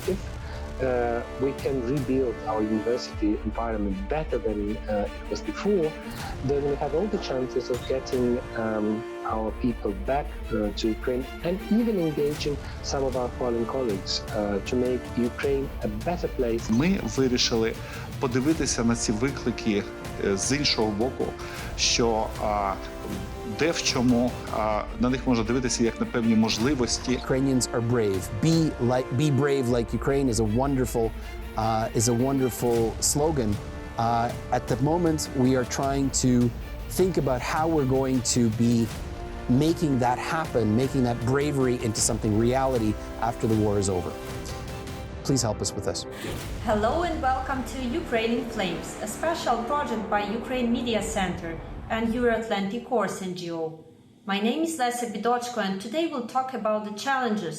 if we can rebuild our university environment better than it was before, then we have all the chances of getting our people back to Ukraine and even engaging some of our foreign colleagues to make Ukraine a better place. Ми вирішили подивитися на ці виклики з іншого боку, що де в чому на них можна дивитися як на певні можливості. Ukrainians are brave. Be brave like Ukraine is a wonderful slogan. At the moment, we are trying to think about how we're going to be making that happen, making that bravery into something reality after the war is over. Please help us with this. Hello and welcome to Ukrainian Flames, a special project by Ukraine Media Center and Euro-Atlantic Course NGO. My name is Lesa Bidochko, and today we'll talk about the challenges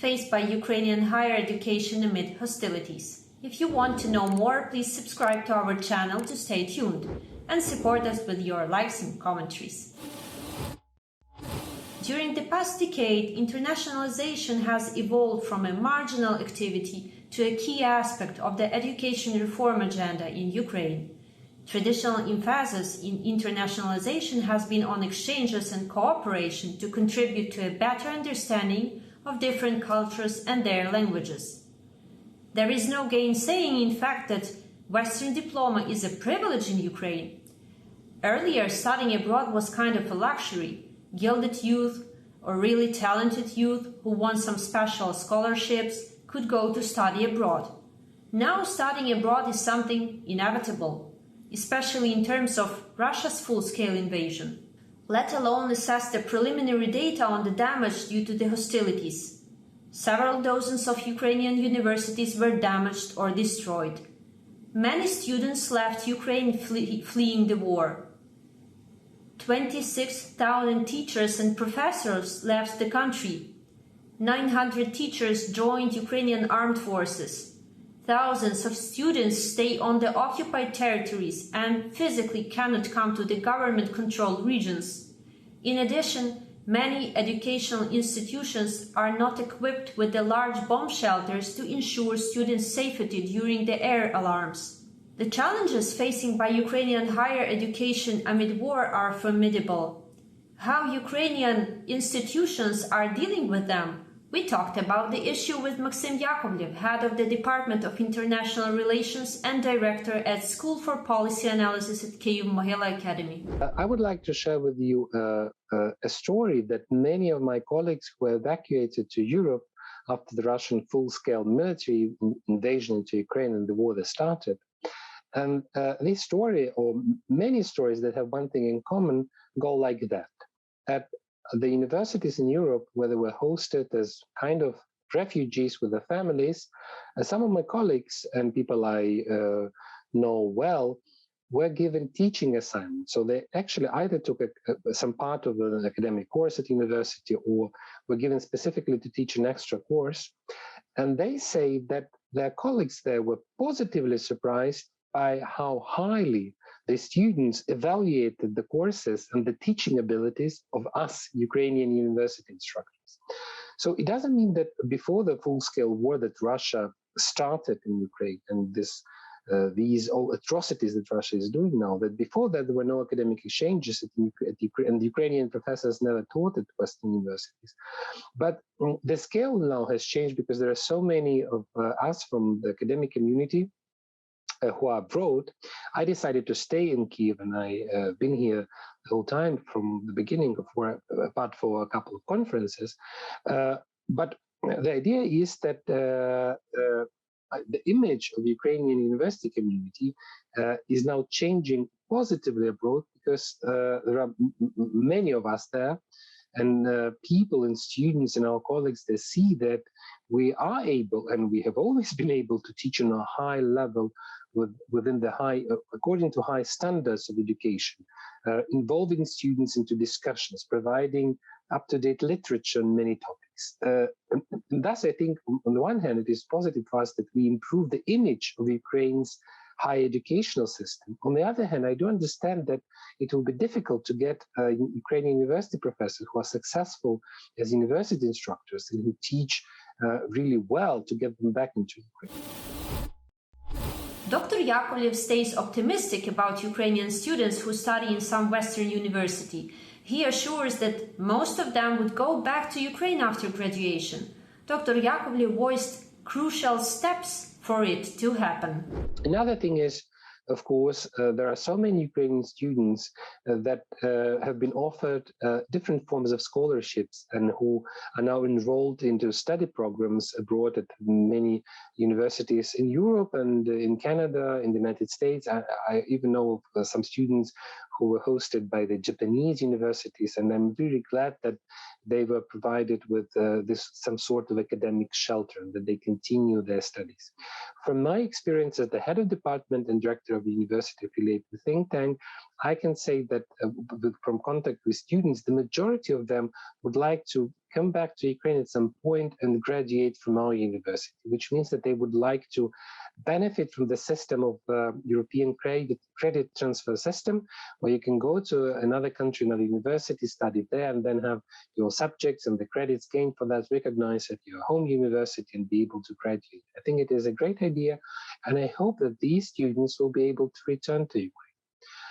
faced by Ukrainian higher education amid hostilities. If you want to know more, please subscribe to our channel to stay tuned and support us with your likes and commentaries. During the past decade, internationalization has evolved from a marginal activity to a key aspect of the education reform agenda in Ukraine. Traditional emphasis in internationalization has been on exchanges and cooperation to contribute to a better understanding of different cultures and their languages. There is no gainsaying, in fact, that Western diploma is a privilege in Ukraine. Earlier, studying abroad was kind of a luxury. Gilded youth or really talented youth who won some special scholarships could go to study abroad. Now, studying abroad is something inevitable, especially in terms of Russia's full-scale invasion, let alone assess the preliminary data on the damage due to the hostilities. Several dozens of Ukrainian universities were damaged or destroyed. Many students left Ukraine fleeing the war. 26,000 teachers and professors left the country. 900 teachers joined Ukrainian armed forces. Thousands of students stay on the occupied territories and physically cannot come to the government-controlled regions. In addition, many educational institutions are not equipped with the large bomb shelters to ensure students' safety during the air alarms. The challenges facing by Ukrainian higher education amid war are formidable. How Ukrainian institutions are dealing with them? We talked about the issue with Maxim Yakovlev, head of the Department of International Relations and director at School for Policy Analysis at Kyiv-Mohyla Academy. I would like to share with you a story that many of my colleagues who were evacuated to Europe after the Russian full-scale military invasion into Ukraine and the war that started. And this story, or many stories that have one thing in common, go like that. At the universities in Europe, where they were hosted as kind of refugees with their families, some of my colleagues and people I know well were given teaching assignments. So they actually either took some part of an academic course at university or were given specifically to teach an extra course. And they say that their colleagues there were positively surprised by how highly the students evaluated the courses and the teaching abilities of us Ukrainian university instructors. So it doesn't mean that before the full-scale war that Russia started in Ukraine and these all atrocities that Russia is doing now, that before that there were no academic exchanges and Ukrainian professors never taught at Western universities. But the scale now has changed because there are so many of us from the academic community who are abroad. I decided to stay in Kyiv, and I've been here the whole time from the beginning of war, apart for a couple of conferences. But the idea is that the image of the Ukrainian university community is now changing positively abroad because there are many of us there, and people and students and our colleagues, they see that we are able, and we have always been able, to teach on a high level within the according to high standards of education, involving students into discussions, providing up-to-date literature on many topics. And thus, I think, on the one hand, it is positive for us that we improve the image of Ukraine's higher educational system. On the other hand, I do understand that it will be difficult to get Ukrainian university professors who are successful as university instructors and who teach really well to get them back into Ukraine. Dr. Yakovlev stays optimistic about Ukrainian students who study in some Western university. He assures that most of them would go back to Ukraine after graduation. Dr. Yakovlev voiced crucial steps for it to happen. Another thing is, of course, there are so many Ukrainian students that have been offered different forms of scholarships and who are now enrolled into study programs abroad at many universities in Europe and in Canada, in the United States. I even know of some students who were hosted by the Japanese universities, and I'm really glad that they were provided with some sort of academic shelter, that they continue their studies. From my experience as the head of department and director of the university affiliated think tank, I can say that from contact with students, the majority of them would like to come back to Ukraine at some point and graduate from our university, which means that they would like to benefit from the system of European credit transfer system, where you can go to another country, another university, study there, and then have your subjects and the credits gained for that recognized at your home university and be able to graduate. I think it is a great idea, and I hope that these students will be able to return to Ukraine.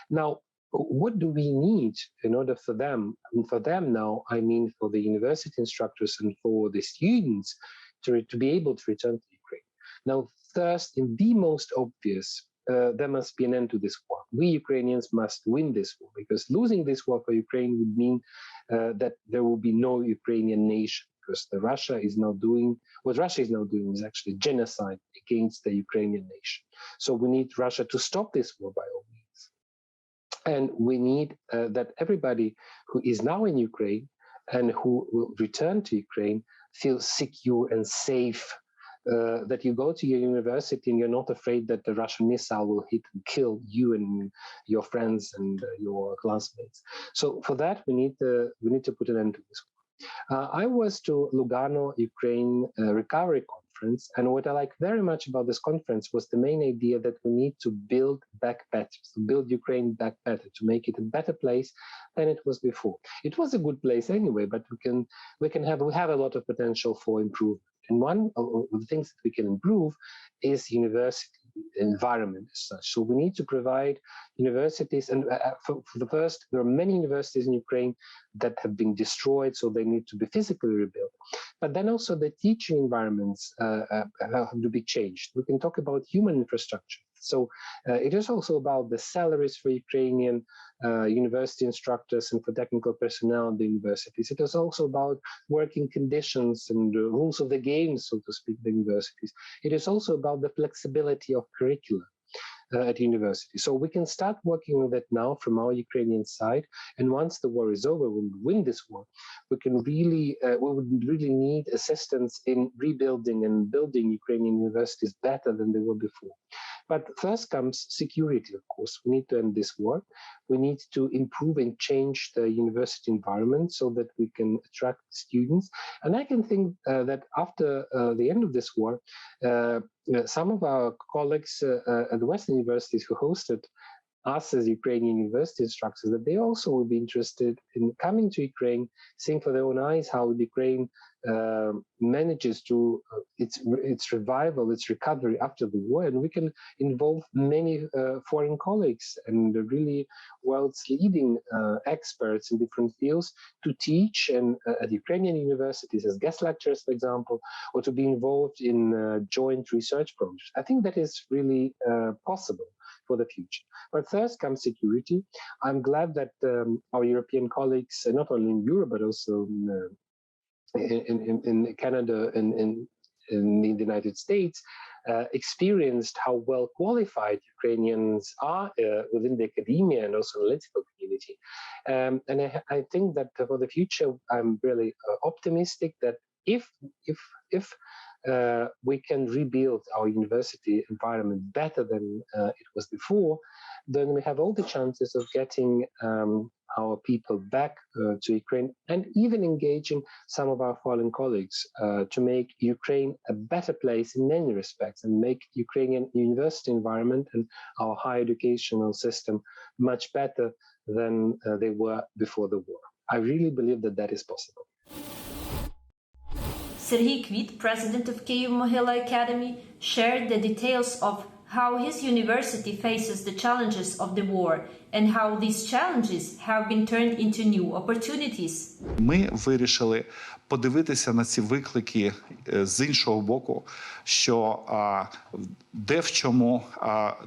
Now, what do we need in order for them? And for them now, I mean for the university instructors and for the students to be able to return to Ukraine. Now, first, in the most obvious, there must be an end to this war. We Ukrainians must win this war, because losing this war for Ukraine would mean that there will be no Ukrainian nation, because what Russia is now doing is actually genocide against the Ukrainian nation. So we need Russia to stop this war by all means. And we need that everybody who is now in Ukraine and who will return to Ukraine feels secure and safe, that you go to your university and you're not afraid that the Russian missile will hit and kill you and your friends and your classmates. So for that, we need to put an end to this. I was to Lugano, Ukraine recovery conference, and what I like very much about this conference was the main idea that we need to build back better, to build Ukraine back better, to make it a better place than it was before. It was a good place anyway, but we have a lot of potential for improvement. And one of the things that we can improve is university environment as such. So we need to provide universities, and for the first, there are many universities in Ukraine that have been destroyed, so they need to be physically rebuilt. But then also the teaching environments have to be changed. We can talk about human infrastructure. So it is also about the salaries for Ukrainian university instructors and for technical personnel in the universities. It is also about working conditions and rules of the game, so to speak, the universities. It is also about the flexibility of curricula at university. So we can start working with it now from our Ukrainian side. And once the war is over, when we win this war, we would really need assistance in rebuilding and building Ukrainian universities better than they were before. But first comes security, of course. We need to end this war. We need to improve and change the university environment so that we can attract students. And I can think that after the end of this war, some of our colleagues at the Western universities who hosted us as Ukrainian university instructors, that they also would be interested in coming to Ukraine, seeing for their own eyes how Ukraine manages to its revival, its recovery after the war, and we can involve many foreign colleagues and really world's leading experts in different fields to teach at Ukrainian universities as guest lecturers, for example, or to be involved in joint research projects. I think that is really possible for the future. But first comes security. I'm glad that our European colleagues, not only in Europe, but also in Canada and in the United States, experienced how well qualified Ukrainians are within the academia and also analytical community. And I think that for the future, I'm really optimistic that if we can rebuild our university environment better than it was before, then we have all the chances of getting our people back to Ukraine and even engaging some of our foreign colleagues to make Ukraine a better place in many respects and make Ukrainian university environment and our higher educational system much better than they were before the war. I really believe that that is possible. Serhiy Kvit, president of Kyiv-Mohyla Academy, shared the details of how his university faces the challenges of the war and how these challenges have been turned into new opportunities. Ми вирішили подивитися на ці виклики з іншого боку, що де в чому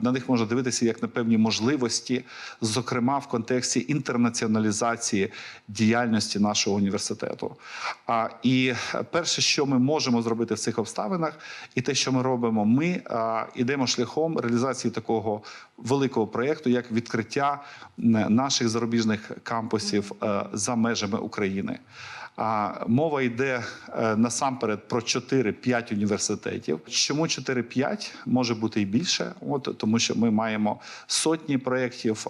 на них можна дивитися як на певні можливості, зокрема в контексті інтернаціоналізації діяльності нашого університету. І перше, що ми можемо зробити в цих обставинах, і те, що ми робимо, ми йдемо шляхом реалізації такого великого проєкту, як відкриття наших зарубіжних кампусів за межами України. Мова йде насамперед про 4-5 університетів. Чому 4-5? Може бути і більше, тому що ми маємо сотні проєктів,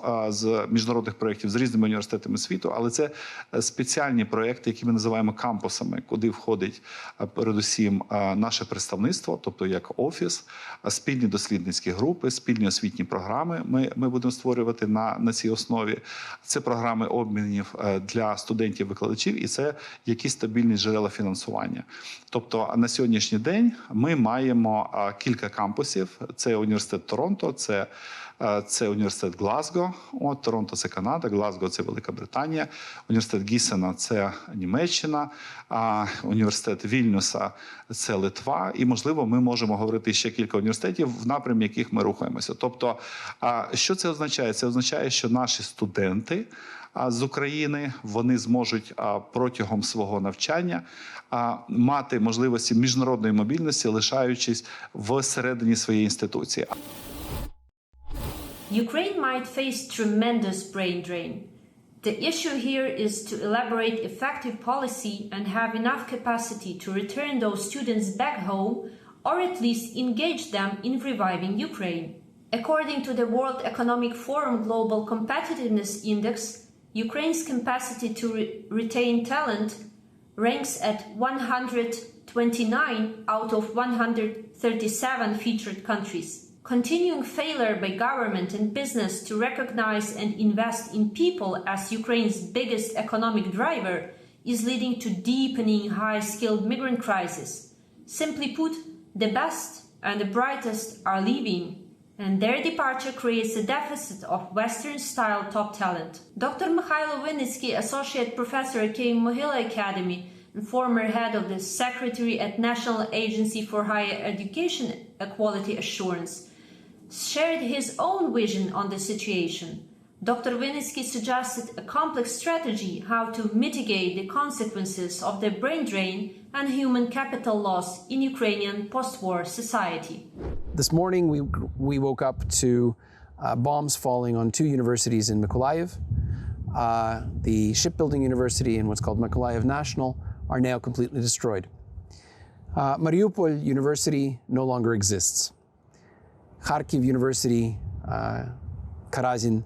міжнародних проєктів з різними університетами світу, але це спеціальні проєкти, які ми називаємо кампусами, куди входить передусім наше представництво, тобто як офіс, спільні дослідницькі групи, спільні освітні програми ми будемо створювати на цій основі. Це програми обмінів для студентів-викладачів і це якісь стабільні джерела фінансування. Тобто на сьогоднішній день ми маємо кілька кампусів. Це університет Торонто, це університет Глазго, Торонто – це Канада, Глазго – це Велика Британія, університет Гісена – це Німеччина, університет Вільнюса – це Литва. І, можливо, ми можемо говорити ще кілька університетів, в напрямі яких ми рухаємося. Тобто, що це означає? Це означає, що наші студенти з України, вони зможуть протягом свого навчання мати можливості міжнародної мобільності, лишаючись всередині своєї інституції. Ukraine might face tremendous brain drain. The issue here is to elaborate effective policy and have enough capacity to return those students back home or at least engage them in reviving Ukraine. According to the World Economic Forum Global Competitiveness Index, Ukraine's capacity to retain talent ranks at 129 out of 137 featured countries. Continuing failure by government and business to recognize and invest in people as Ukraine's biggest economic driver is leading to deepening high-skilled migrant crisis. Simply put, the best and the brightest are leaving, and their departure creates a deficit of Western-style top talent. Dr. Wynnyckyj, Associate Professor at Kyiv-Mohyla Academy and former head of the Secretary at National Agency for Higher Education Quality Assurance, shared his own vision on the situation. Dr. Wynnyckyj suggested a complex strategy how to mitigate the consequences of the brain drain and human capital loss in Ukrainian post-war society. This morning we woke up to bombs falling on two universities in Mykolaiv. The shipbuilding university and what's called Mykolaiv National are now completely destroyed. Mariupol University no longer exists. Kharkiv University, Karazin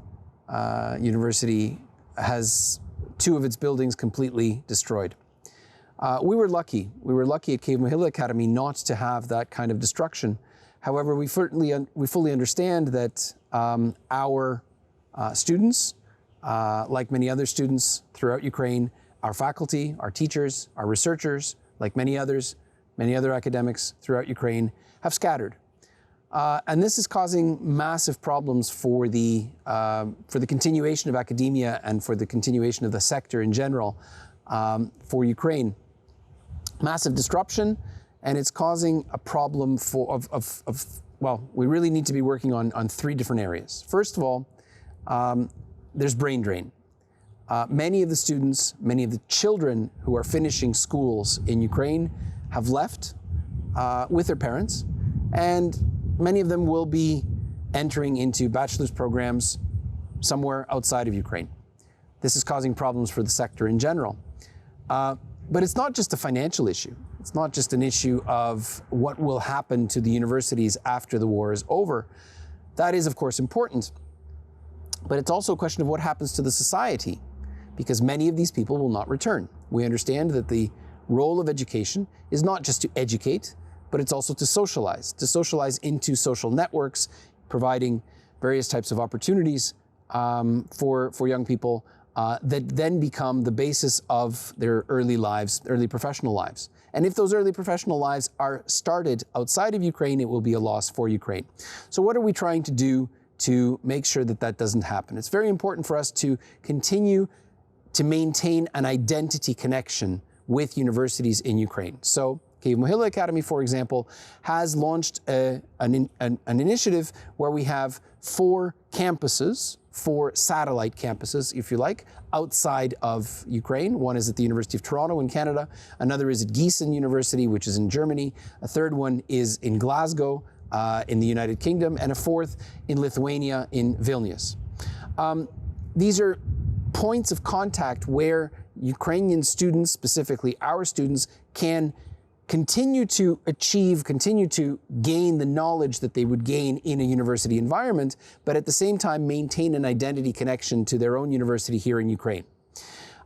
University has two of its buildings completely destroyed. We were lucky. We were lucky at Kyiv-Mohyla Academy not to have that kind of destruction. However, we fully understand that our students, like many other students throughout Ukraine, our faculty, our teachers, our researchers, like many other academics throughout Ukraine, have scattered. And this is causing massive problems for the continuation of academia and for the continuation of the sector in general for Ukraine. Massive disruption, and it's causing a problem well, we really need to be working on three different areas. First of all, there's brain drain. Many of the students, many of the children who are finishing schools in Ukraine have left with their parents, and many of them will be entering into bachelor's programs somewhere outside of Ukraine. This is causing problems for the sector in general. But it's not just a financial issue. It's not just an issue of what will happen to the universities after the war is over. That is, of course, important. But it's also a question of what happens to the society, because many of these people will not return. We understand that the role of education is not just to educate, but it's also to socialize into social networks, providing various types of opportunities for young people that then become the basis of their early lives, early professional lives. And if those early professional lives are started outside of Ukraine, it will be a loss for Ukraine. So what are we trying to do to make sure that that doesn't happen? It's very important for us to continue to maintain an identity connection with universities in Ukraine. So Kyiv-Mohyla Academy, for example, has launched an initiative where we have 4 campuses, 4 satellite campuses, if you like, outside of Ukraine. One is at the University of Toronto in Canada. Another is at Gießen University, which is in Germany. A third one is in Glasgow, in the United Kingdom, and a fourth in Lithuania, in Vilnius. These are points of contact where Ukrainian students, specifically our students, can continue to achieve, continue to gain the knowledge that they would gain in a university environment, but at the same time maintain an identity connection to their own university here in Ukraine.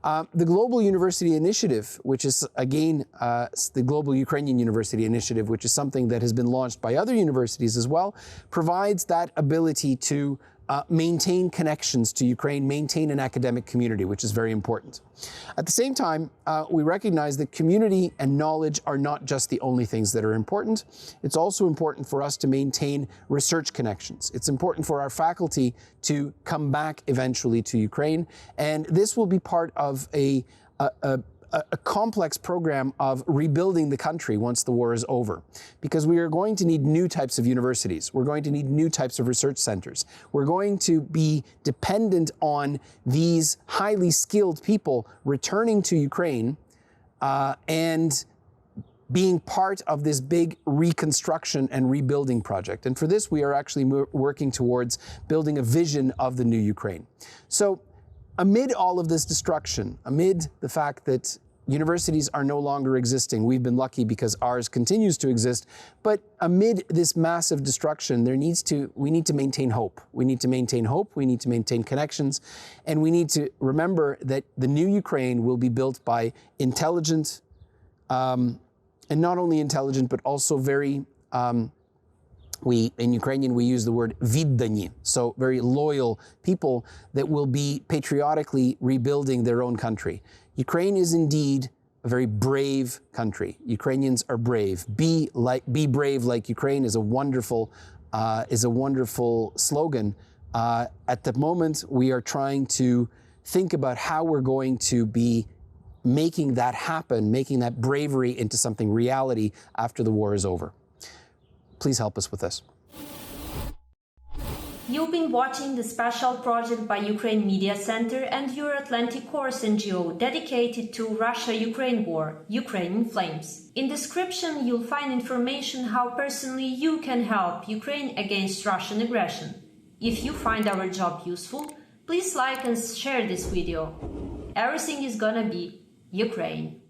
The Global University Initiative, which is, again, the Global Ukrainian University Initiative, which is something that has been launched by other universities as well, provides that ability to maintain connections to Ukraine, maintain an academic community, which is very important. At the same time, we recognize that community and knowledge are not just the only things that are important. It's also important for us to maintain research connections. It's important for our faculty to come back eventually to Ukraine, and this will be part of a complex program of rebuilding the country once the war is over, because we are going to need new types of universities. We're going to need new types of research centers. We're going to be dependent on these highly skilled people returning to Ukraine and being part of this big reconstruction and rebuilding project. And for this, we are actually working towards building a vision of the new Ukraine. So amid all of this destruction, amid the fact that universities are no longer existing, we've been lucky because ours continues to exist, but amid this massive destruction, we need to maintain hope. We need to maintain hope, we need to maintain connections, and we need to remember that the new Ukraine will be built by intelligent, and not only intelligent, but also very, in Ukrainian, we use the word віддані, so very loyal people that will be patriotically rebuilding their own country. Ukraine is indeed a very brave country. Ukrainians are brave. Be brave like Ukraine is a wonderful slogan. At the moment, we are trying to think about how we're going to be making that happen, making that bravery into something reality after the war is over. Please help us with this. You've been watching the special project by Ukraine Media Center and Euro-Atlantic Course NGO dedicated to Russia-Ukraine war, Ukraine in Flames. In description, you'll find information how personally you can help Ukraine against Russian aggression. If you find our job useful, please like and share this video. Everything is gonna be Ukraine.